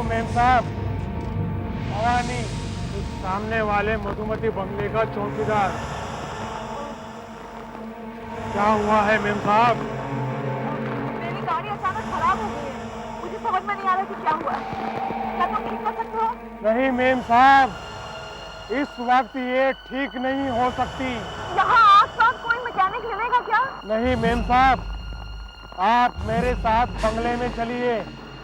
Ma'am साहब, भवानी, इस सामने वाले मधुमती बंगले का चौकीदार। क्या हुआ है मेम साहब? मेरी गाड़ी अचानक खराब हो गई है, मुझे समझ में नहीं आ रहा कि क्या हुआ है। क्या तुम ठीक कर सकते हो? नहीं मेम साहब, इस वक्त ये ठीक नहीं हो सकती। यहाँ आस-पास कोई मैकेनिक मिलेगा क्या? नहीं मेम साहब, आप मेरे साथ बंगले में चलिए।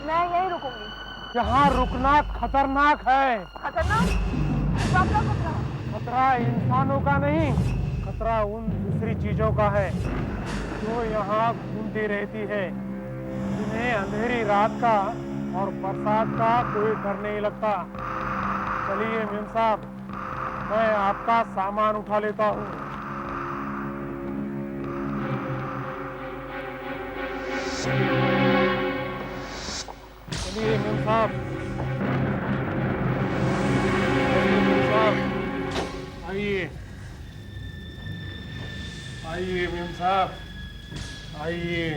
मैं यहीं रुकूंगी। यहाँ रुकना खतरनाक है। खतरनाक? क्या खतरा? खतरा इंसानों का नहीं, खतरा उन दूसरी चीजों का है जो यहाँ घूमती रहती है, जिन्हें अंधेरी रात का और बरसात का कोई डर नहीं लगता। चलिए मेम साहब, मैं आपका सामान उठा लेता हूँ। चलिए मेम साहब, आइए आइए मेम साहब, आइए।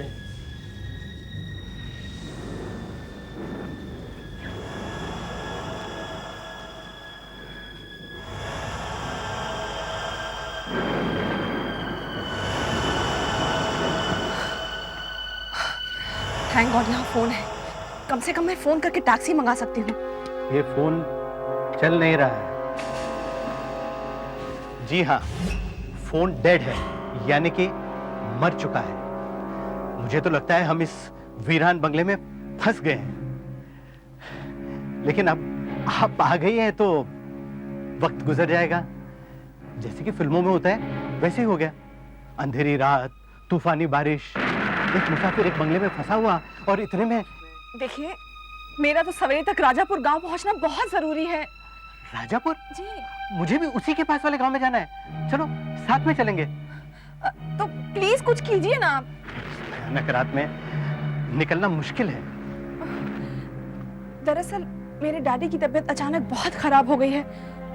थैंक गॉड यहाँ फोन है। कम से कम मैं फोन करके टैक्सी मंगा सकती हूँ। ये फोन चल नहीं रहा है। जी हाँ, फोन डेड है, यानी कि मर चुका है। मुझे तो लगता है हम इस वीरान बंगले में फंस गए हैं। लेकिन अब आप आ गई हैं तो वक्त गुजर जाएगा। जैसे कि फिल्मों में होता है वैसे ही हो गया। अंधेरी रात, तूफानी बारिश, एक मुसाफिर एक बंगले में फंसा हुआ और इतने में। देखिए, मेरा तो सवेरे तक राजापुर गांव पहुंचना बहुत जरूरी है। राजापुर? जी। मुझे भी उसी के पास वाले गांव में जाना है। चलो साथ में चलेंगे। तो प्लीज कुछ कीजिए ना। भयानक रात में निकलना मुश्किल है। दरअसल मेरे डैडी की तबीयत अचानक बहुत खराब हो गई है।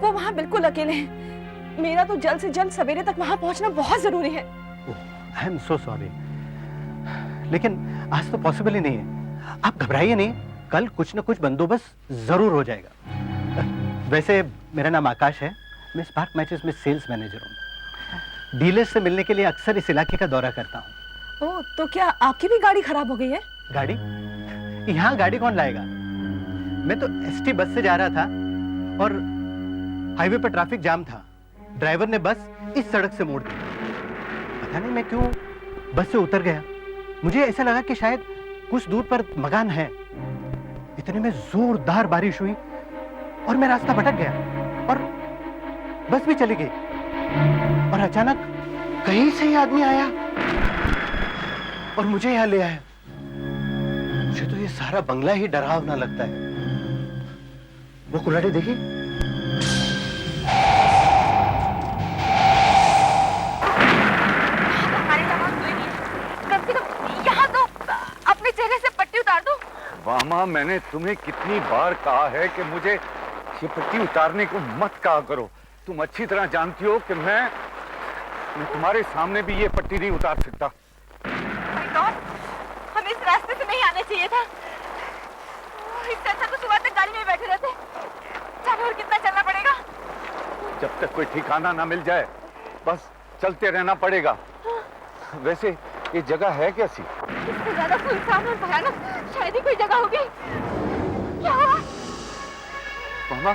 वो वहाँ बिल्कुल अकेले हैं। मेरा तो जल्द से जल्द सवेरे तक वहाँ पहुँचना बहुत जरूरी है। आई एम सो सॉरी, लेकिन आज तो पॉसिबल ही नहीं है। आप घबराइए नहीं, कल कुछ न कुछ बंदोबस्त जरूर हो जाएगा। वैसे मेरा नाम आकाश है, मैं स्पार्क मैचेस में सेल्स मैनेजर हूँ। डीलर से मिलने के लिए अक्सर इस इलाके का दौरा करता हूँ। ओह, तो क्या आपकी भी गाड़ी खराब हो गई है? गाड़ी? यहाँ गाड़ी कौन लाएगा? मैं तो एसटी बस से जा रहा था और हाईवे पर ट्रैफिक जाम था। ड्राइवर ने बस इस सड़क से मोड़ दी। पता नहीं मैं क्यों बस से उतर गया। मुझे ऐसा लगा कि शायद कुछ दूर पर मकान है। इतने में जोरदार बारिश हुई और मैं रास्ता भटक गया और बस भी चली गई। और अचानक कहीं से ही आदमी आया और मुझे यहां ले आया। मुझे तो ये सारा बंगला ही डरावना लगता है। वो कुल्हाड़ी देखी? कम से कम यहाँ तो अपने चेहरे से पट्टी उतार दो। वामा, मैंने तुम्हें कितनी बार कहा है कि मुझे ये पट्टी उतारने को मत कहा करो। तुम अच्छी तरह जानती हो कि मैं तुम्हारे सामने भी ये पट्टी नहीं उतार सकता। हमें इस रास्ते से नहीं आना चाहिए था। इससे अच्छा तो सुबह तक गाड़ी में बैठे रहते। चलो, और कितना चलना पड़ेगा? जब तक कोई ठिकाना ना मिल जाए बस चलते रहना पड़ेगा। वैसे ये जगह है कैसी? इससे ज्यादा सुनसान और भयानक शायद ही कोई जगह होगी। क्या हुआ? मामा,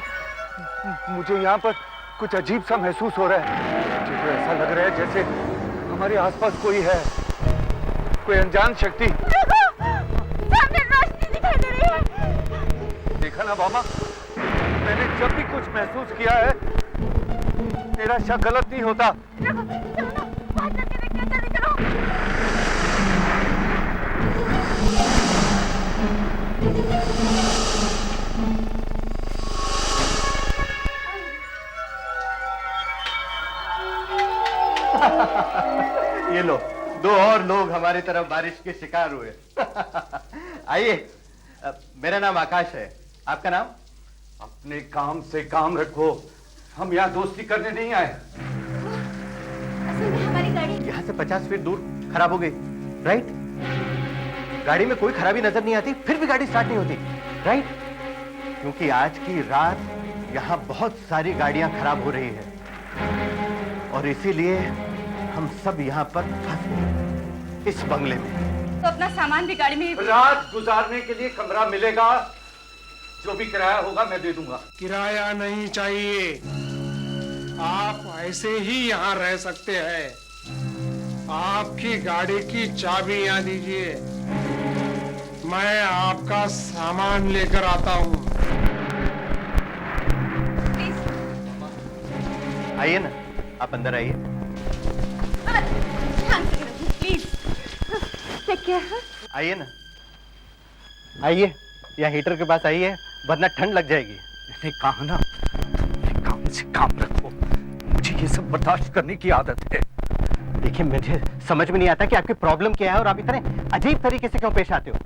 मुझे यहाँ पर कुछ अजीब सा महसूस हो रहा है। मुझे तो ऐसा लग रहा है जैसे हमारे आसपास कोई है, कोई अनजान शक्ति। सामने रोशनी दिखाई दे रही है। देखा ना मामा, मैंने जब भी कुछ महसूस किया है मेरा शक गलत नहीं होता। चलो ना, बाहर चलके देखते हैं। जल्दी चलो। ये लो, दो और लोग हमारी तरफ बारिश के शिकार हुए। आइए, मेरा नाम आकाश है। आपका नाम? अपने काम से काम रखो, हम यहाँ दोस्ती करने नहीं आए। असल में हमारी गाड़ी यहाँ से 50 फीट दूर खराब हो गई, राइट? गाड़ी में कोई खराबी नजर नहीं आती, फिर भी गाड़ी स्टार्ट नहीं होती, राइट? क्योंकि आज की रात यहाँ बहुत सारी गाड़ियां खराब हो रही है और इसीलिए हम सब यहाँ पर फंस गए इस बंगले में। तो अपना सामान भी गाड़ी में। रात गुजारने के लिए कमरा मिलेगा, जो भी किराया होगा मैं दे दूंगा। किराया नहीं चाहिए, आप ऐसे ही यहाँ रह सकते हैं। आपकी गाड़ी की चाबी यहाँ दीजिए, मैं आपका सामान लेकर आता हूँ। आइए ना, आप अंदर आइए। Please take care. आइए ना, आइए, यहाँ हीटर के पास आइए, वरना ठंड लग जाएगी। मैंने कहा ना, काम से काम रखो, मुझे ये सब बर्दाश्त करने की आदत है। देखिए, मुझे समझ में नहीं आता कि आपकी प्रॉब्लम क्या है और आप इतने अजीब तरीके से क्यों पेश आते हो।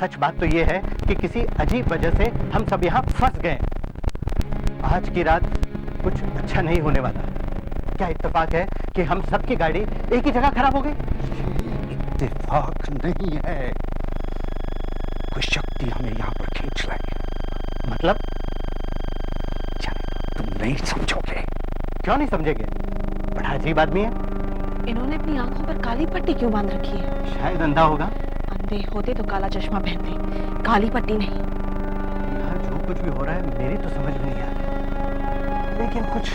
सच बात तो ये है कि किसी अजीब वजह से हम सब यहाँ फंस गए। आज की रात कुछ अच्छा नहीं होने वाला। क्या इत्तेफाक है कि हम सबकी गाड़ी एक ही जगह खराब हो गई? इत्तेफाक नहीं है, कोई शक्ति हमें यहाँ पर खींच लाई है। मतलब? तुम नहीं समझोगे। क्यों नहीं समझेंगे? बड़ा अजीब आदमी है। इन्होंने अपनी आंखों पर काली पट्टी क्यों बांध रखी है? शायद अंधा होगा। अंधे होते तो काला चश्मा पहनते, काली पट्टी नहीं। यहाँ जो कुछ भी हो रहा है मेरी तो समझ में नहीं आ रहा, लेकिन कुछ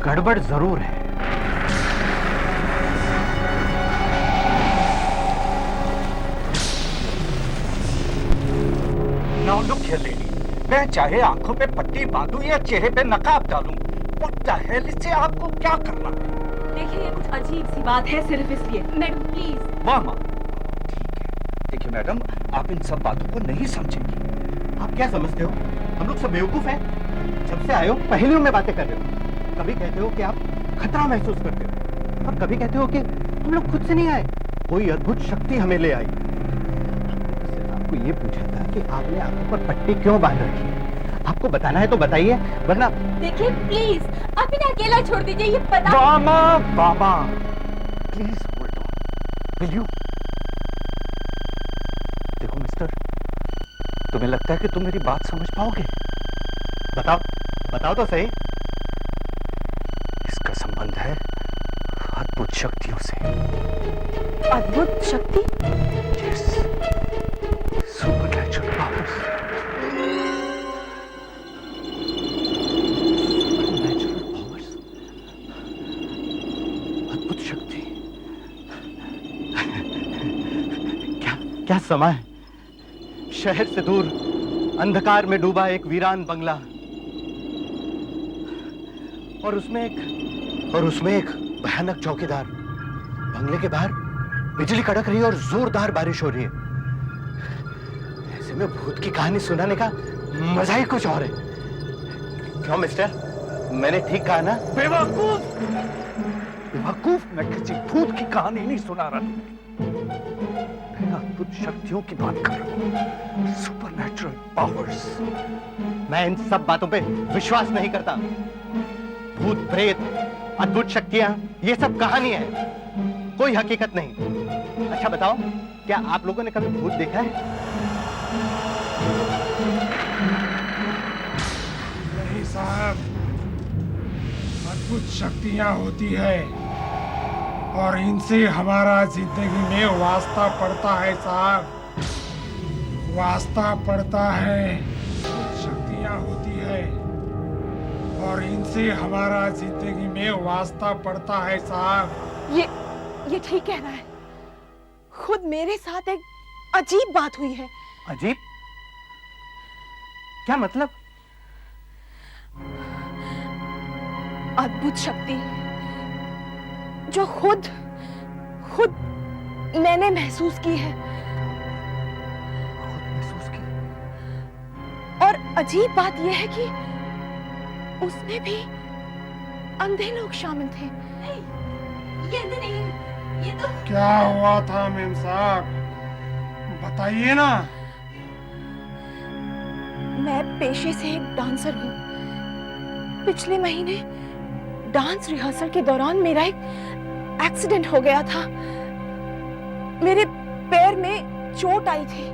गड़बड़ जरूर है। Now look here, lady. मैं चाहे आंखों पे पट्टी बांधूं या चेहरे पे नकाब डालूं, what the hell, इससे आपको क्या करना है? देखिए, ये कुछ अजीब सी बात है, सिर्फ इसलिए। Madam please. वाह माँ, ठीक है। देखिए मैडम, आप इन सब बातों को नहीं समझेंगी। आप क्या समझते हो? हम लोग सब बेवकूफ हैं। जब से आए हो पहेलियों में बातें कर रहे हो। कभी कहते हो कि आप खतरा महसूस करते हो और कभी कहते हो कि हम लोग खुद से नहीं आए, कोई अद्भुत शक्ति हमें ले आई। सिर्फ आपको ये पूछा था कि आपने आंखों पर पट्टी क्यों बांध रखी है। आपको बताना है तो बताइए, वरना। देखिए प्लीज, आप इन्हें अकेला छोड़ दीजिए, ये पता। बाबा, please hold on, will you? देखो मिस्टर, तुम्हें लगता है कि तुम मेरी बात समझ पाओगे? बताओ, बताओ तो सही। इसका संबंध है अद्भुत शक्तियों से। अद्भुत शक्ति? Yes, supernatural powers. Supernatural powers, अद्भुत शक्ति। क्या क्या समय है? शहर से दूर अंधकार में डूबा एक वीरान बंगला, और उसमें एक भयानक चौकीदार। बंगले के बाहर बिजली कड़क रही है और जोरदार बारिश हो रही है। ऐसे में भूत की कहानी सुनाने का मजा ही कुछ और है। क्यों मिस्टर, मैंने ठीक कहा ना? बेवकूफ, बेवकूफ, मैं किसी भूत की कहानी नहीं सुना रहा, मैं अद्भुत शक्तियों की बात कर रहा हूं। Supernatural powers. मैं इन सब बातों पे विश्वास नहीं करता। भूत प्रेत, अद्भुत शक्तियां, ये सब कहानी है, कोई हकीकत नहीं। अच्छा बताओ, क्या आप लोगों ने कभी भूत देखा है? नहीं साहब, अद्भुत शक्तियां होती है और इनसे हमारा जिंदगी में वास्ता पड़ता है साहब, वास्ता पड़ता है। शक्तियां होती है और इनसे हमारा जिंदगी में वास्ता पड़ता है साहब। ये ठीक कह रहा है। खुद मेरे साथ एक अजीब बात हुई है। अजीब? क्या मतलब? अद्भुत शक्ति जो खुद मैंने महसूस की है। खुद महसूस की? और अजीब बात यह है कि उसमें भी अंधे लोग शामिल थे। ये अंधे नहीं, ये तो। क्या हुआ था मेम साहब, बताइए ना। मैं पेशे से एक डांसर हूँ। पिछले महीने डांस रिहर्सल के दौरान मेरा एक एक्सीडेंट हो गया था। मेरे पैर में चोट आई थी।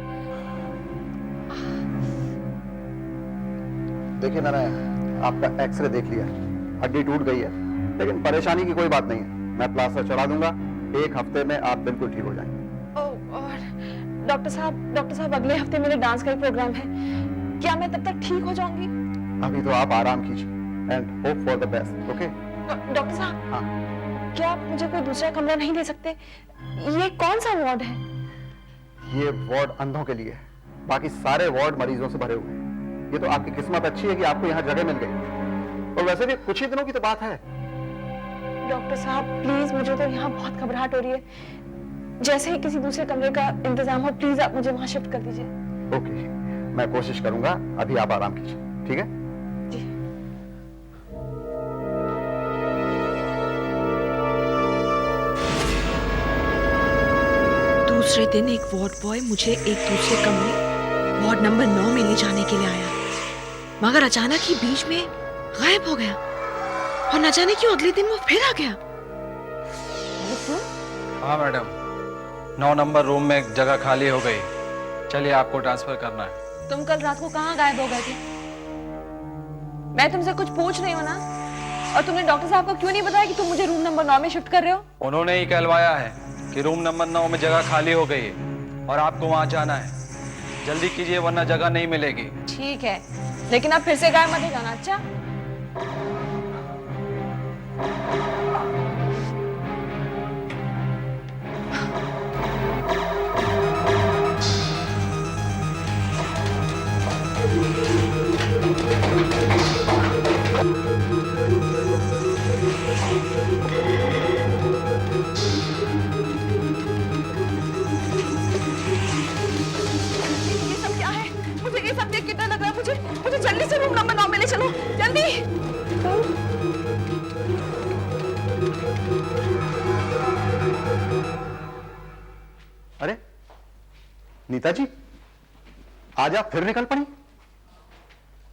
देखिए मैंने आपका एक्सरे देख लिया, हड्डी टूट गई है, लेकिन परेशानी की कोई बात नहीं है। मैं प्लास्टर चढ़ा दूंगा, 1 हफ्ते में आप बिल्कुल ठीक हो जाएंगे। और डॉक्टर साहब अगले हफ्ते मेरे डांस का एक प्रोग्राम है, क्या मैं तब तक ठीक हो जाऊंगी? अभी तो आप आराम कीजिए and hope for the best. Okay doctor साहब, हाँ, क्या आप मुझे कोई दूसरा कमरा नहीं दे सकते? ये कौन सा वार्ड है? ये वार्ड अंधों के लिए है, बाकी सारे वार्ड मरीजों से भरे हुए हैं। ये तो आपकी किस्मत अच्छी है कि आपको यहाँ जगह मिल गई, और वैसे भी कुछ ही दिनों की तो बात है। डॉक्टर साहब प्लीज, मुझे तो यहाँ बहुत घबराहट हो रही है। जैसे ही किसी दूसरे कमरे का इंतजाम हो, प्लीज आप मुझे वहां शिफ्ट कर दीजिए। ओके, मैं कोशिश करूंगा। अभी आप आराम कीजिए, ठीक है? जी। दूसरे दिन एक वार्ड बॉय मुझे एक दूसरे कमरे वार्ड नंबर 9 में ले जाने के लिए आया, मगर अचानक ही बीच में गायब हो गया और न जाने क्यों अगले दिन वो फिर आ गया। हाँ मैडम, 9 नंबर रूम में एक जगह खाली हो गई, चलिए आपको ट्रांसफर करना है। तुम कल रात को कहाँ गायब हो गए थे? मैं तुमसे कुछ पूछ रही हूँ ना, और तुमने डॉक्टर साहब को क्यों नहीं बताया कि तुम मुझे रूम नंबर 9 में शिफ्ट कर रहे हो? उन्होंने ही कहलवाया है कि रूम नंबर 9 में जगह खाली हो गई है और आपको वहां जाना है। जल्दी कीजिए वरना जगह नहीं मिलेगी। ठीक है, लेकिन आप फिर से गायब मत हो जाना। अच्छा? मुझे जल्दी से रूम नंबर 9 में ले चलो, जल्दी। अरे नीता जी, आज आप फिर निकल पड़ी?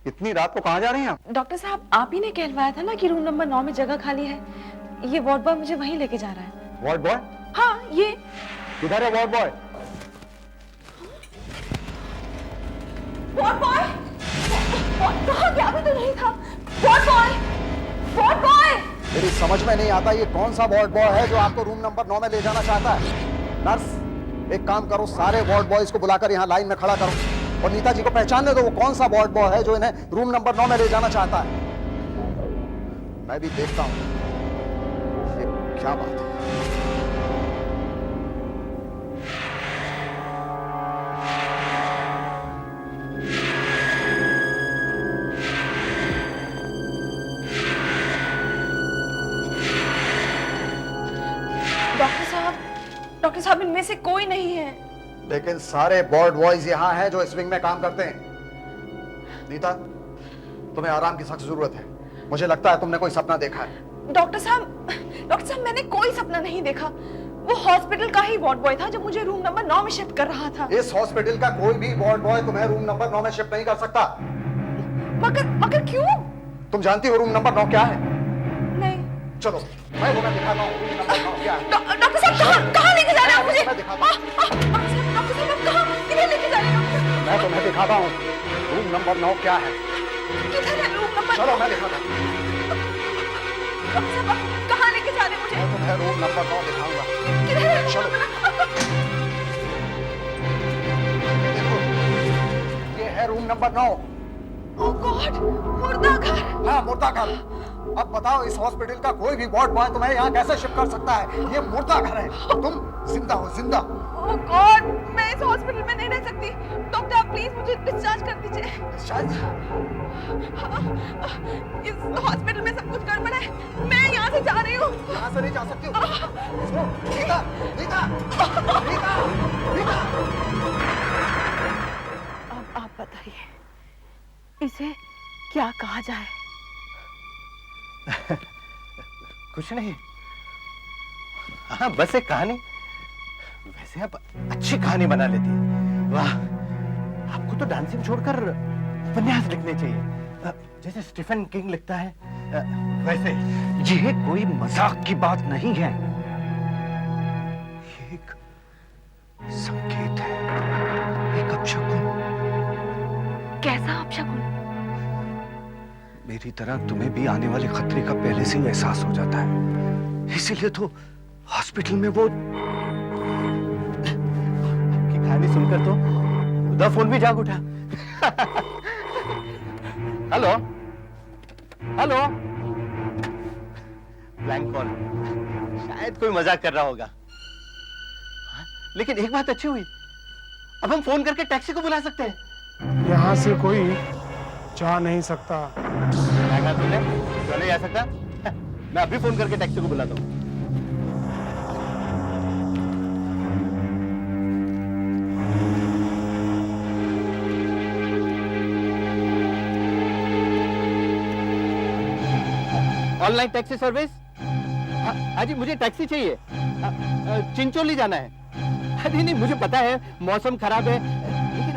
इतनी रात को कहां जा रही हैं आप? डॉक्टर साहब, आप ही ने कहलवाया था ना कि रूम नंबर 9 में जगह खाली है। ये वार्ड बॉय मुझे वहीं लेके जा रहा है। Ward boy? हाँ, ये किधर है वार्ड बॉय? वार्ड बॉय कहाँ गया? अभी तो नहीं था। Ward boy, ward boy. मेरी समझ में नहीं आता ये कौन सा वार्ड बॉय है जो आपको रूम नंबर 9 में ले जाना चाहता है। नर्स, एक काम करो, सारे वार्ड बॉयज को बुलाकर यहाँ लाइन में खड़ा करो और नीता जी को पहचानने दो वो कौन सा वार्ड बॉय है जो इन्हें रूम नंबर 9 में ले जाना चाहता है। मैं भी देखता हूँ ये क्या बात है। डॉक्टर साहब, इनमें से कोई नहीं है। लेकिन सारे वार्ड बॉयज यहाँ हैं जो इस विंग में काम करते हैं। नीता, तुम्हें आराम की सख्त जरूरत है। मुझे लगता है तुमने कोई सपना देखा है। डॉक्टर साहब, मैंने कोई सपना नहीं देखा। वो हॉस्पिटल का ही वार्ड बॉय था जो मुझे रूम नंबर 9 में शिफ्ट कर रहा था। इस हॉस्पिटल का कोई भी वार्ड बॉय तुम्हें रूम नंबर 9 में शिफ्ट नहीं कर सकता। मगर क्यों? तुम जानती हो रूम नंबर 9 क्या है? नहीं। चलो मैं तुम्हें दिखाता हूँ रूम नंबर 9 क्या है। डॉक्टर साहब, कहाँ लेके जा रहे हैं आप मुझे? मैं दिखाता हूँ। डॉक्टर साहब, आप कहाँ किधर लेके जा रहे हैं? मैं तुम्हें दिखाता हूँ रूम नंबर 9 क्या है। किधर है रूम नंबर? चलो मैं दिखाता हूँ। डॉक्टर साहब, आप कहाँ लेके जा रहे हैं मुझे? मैं तुम्हें रूम नंबर 9 दिखाऊंगा। किधर है? चलो। देखो, ये है रूम नंबर 9। ओह गॉड, मुर्दा घर। हाँ, मुर्दा घर। अब बताओ इस हॉस्पिटल का कोई भी वार्ड बॉय तुम्हें यहाँ कैसे शिफ्ट कर सकता है? ये मुर्दा घर है। तुम जिंदा हो, जिंदा। ओह गॉड, मैं इस हॉस्पिटल में नहीं रह सकती। डॉक्टर, आप प्लीज मुझे डिस्चार्ज कर दीजिए। डिस्चार्ज? इस हॉस्पिटल में सब कुछ गड़बड़ है। मैं यहाँ से जा रही हूँ। यहाँ से नहीं जा सकती हो। इसको, नीता, नीता, नीता, नीता। अब आप बताइए, इसे क्या कहा जाए? कुछ नहीं, हाँ बस एक कहानी। वैसे आप अच्छी कहानी बना लेती है। वाह, आपको तो डांसिंग छोड़कर उपन्यास लिखने चाहिए, जैसे स्टीफन किंग लिखता है वैसे। ये कोई मजाक की बात नहीं है, ये एक संकेत है, एक अपशकुन। कैसा अपशकुन? मेरी तरह तुम्हें भी आने वाले खतरे का पहले से ही एहसास हो जाता है, इसीलिए तो हॉस्पिटल में वो की कहानी सुनकर तो खुदा फोन भी जाग उठा। हेलो हेलो, ब्लैंक कॉल, शायद कोई मजाक कर रहा होगा। हाँ? लेकिन एक बात अच्छी हुई, अब हम फोन करके टैक्सी को बुला सकते हैं। यहाँ से कोई जा नहीं सकता। क्या कहा तुमने? क्यों नहीं जा सकता? मैं अभी फोन करके टैक्सी को बुलाता हूँ। Online taxi service? हाँ जी, मुझे टैक्सी चाहिए। चिंचोली जाना है। नहीं नहीं, मुझे पता है मौसम खराब है, लेकिन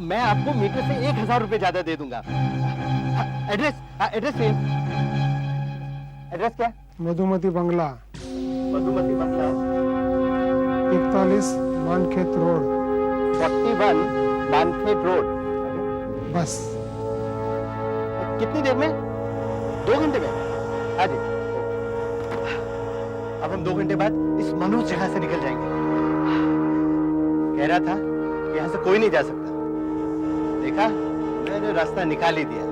मैं आपको मीटर से 1000 रुपए ज्यादा दे दूंगा। एड्रेस एड्रेस एड्रेस क्या? मधुमती बंगला, मधुमती बंगला, 41 मानखेत रोड। 41 मानखेत रोड। बस कितनी देर में? 2 घंटे में? हाँ जी। अब हम 2 घंटे बाद इस मनोज जगह से निकल जाएंगे। कह रहा था कि यहाँ से कोई नहीं जा सकता। देखा, मैंने रास्ता निकाल ही दिया।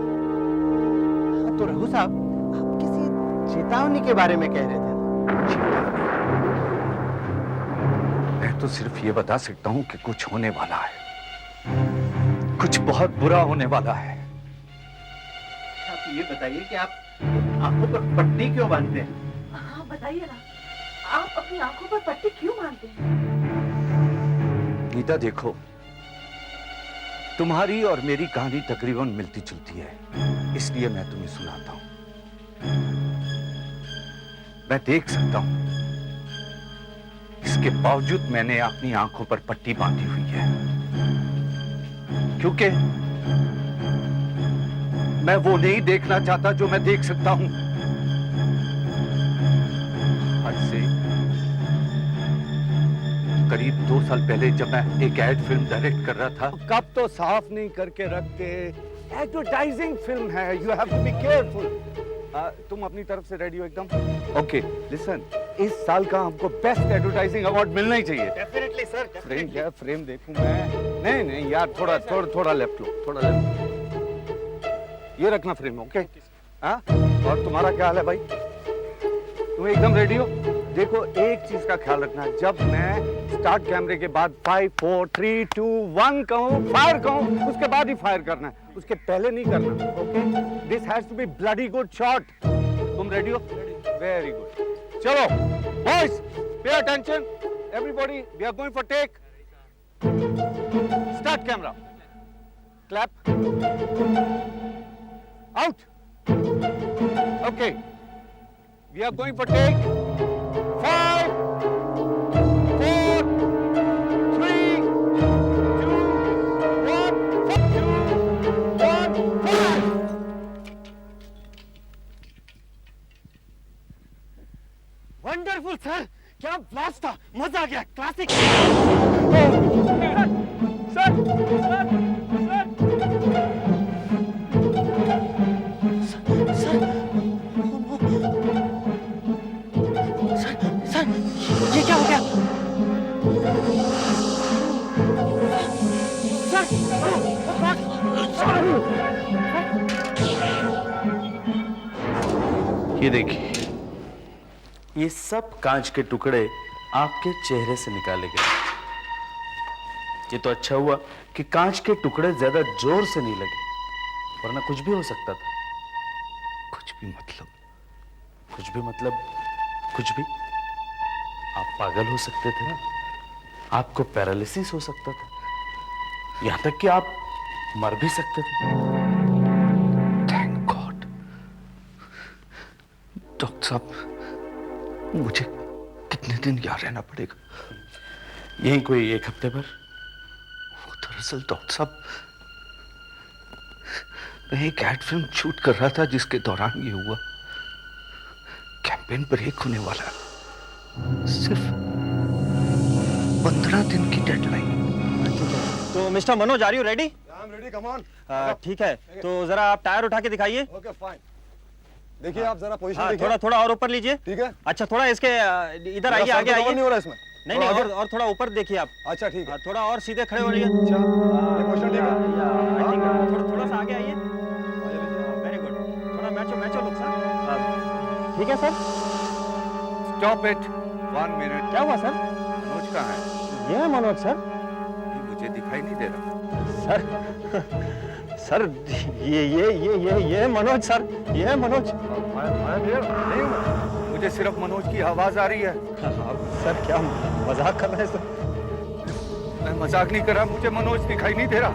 हाँ, तो रघु साहब, आप किसी चेतावनी के बारे में कह रहे थे ना? मैं तो सिर्फ ये बता सकता हूं कि कुछ होने वाला है, कुछ बहुत बुरा होने वाला है। आप ये बताइए कि आप आंखों पर पट्टी क्यों बांधते हैं? हाँ बताइए ना, आप अपनी आंखों पर पट्टी क्यों बांधते हैं? नीता देखो, तुम्हारी और मेरी कहानी तकरीबन मिलती जुलती है, इसलिए मैं तुम्हें सुनाता हूं। मैं देख सकता हूं, इसके बावजूद मैंने अपनी आंखों पर पट्टी बांधी हुई है, क्योंकि मैं वो नहीं देखना चाहता जो मैं देख सकता हूं। आज से करीब 2 साल पहले जब मैं एक एड फिल्म डायरेक्ट कर रहा था, कब तो साफ नहीं करके रखते, एडवर्टाइजिंग फिल्म है, you have to be careful. तुम अपनी तरफ से रेडी हो एकदम? ओके, लिसन, इस साल का हमको बेस्ट एडवर्टाइजिंग अवार्ड मिलना ही चाहिए। Definitely sir. फ्रेम क्या? फ्रेम देखूं मैं? नहीं नहीं यार, थोड़ा लेफ्ट लो, थोड़ा लेफ्ट। ये रखना फ्रेम, ओके? हाँ, और तुम्हारा क्या हाल है भाई? तुम एकदम रेडी हो? देखो, एक चीज का ख्याल रखना, जब मैं स्टार्ट कैमरे के बाद 5 4 3 2 1 कहूं, फायर कहूं, उसके बाद ही फायर करना है, उसके पहले नहीं करना, okay? This has to be bloody good shot. तुम रेडी हो? Very good. चलो boys, pay attention everybody, we are going for take. Start camera, clap, out. Okay, we are going for take 5 4 3 2 1 2 1 5। Wonderful sir, क्या blast था, मजा आ गया, classic. Sir, ये क्या हो गया? ये देखिए, ये सब कांच के टुकड़े आपके चेहरे से निकाले गए। ये तो अच्छा हुआ कि कांच के टुकड़े ज्यादा जोर से नहीं लगे, वरना कुछ भी हो सकता था। कुछ भी मतलब? कुछ भी मतलब कुछ भी। आप पागल हो सकते थे, आपको पैरालिसिस हो सकता था, यहां तक कि आप मर भी सकते थे। Thank God. डॉक्टर साहब, मुझे कितने दिन यहाँ रहना पड़ेगा? यहीं कोई 1 हफ्ते भर। दरअसल डॉक्टर साहब, मैं एक एड फिल्म शूट कर रहा था जिसके दौरान ये हुआ। कैंपेन ब्रेक होने वाला है, सिर्फ 15 दिन की डेडलाइन। तो mister Manoj, are you ready? I'm ready, come on. ठीक है, तो जरा आप टायर उठा के दिखाइए। Okay, fine. देखिए आप जरा पोजीशन हाँ, देखिए। थोड़ा थोड़ा और ऊपर लीजिए। ठीक है। अच्छा, थोड़ा इसके इधर आइए, आगे आइए। नहीं हो रहा इसमें। नहीं नहीं, और थोड़ा ऊपर देखिए आप। अच्छा ठीक है। हाँ, थोड़ा और सीधे खड़े हो रहिए। अच्छा, ये पोजीशन ठीक है। थोड़ा सा आगे आइए। Very good. थोड़ा मैचो लुक सर। ठीक है सर। Stop it, 1 minute. क्या हुआ सर? मनोज कहाँ है? ये है मनोज सर। ये मुझे दिखाई नहीं दे रहा। सर ये मनोज सर, ये है मनोज। नहीं हूँ। मुझे सिर्फ मनोज की आवाज आ रही है। सर क्या मजाक कर रहे हैं सर? मैं मजाक नहीं कर रहा, मुझे मनोज दिखाई नहीं दे रहा।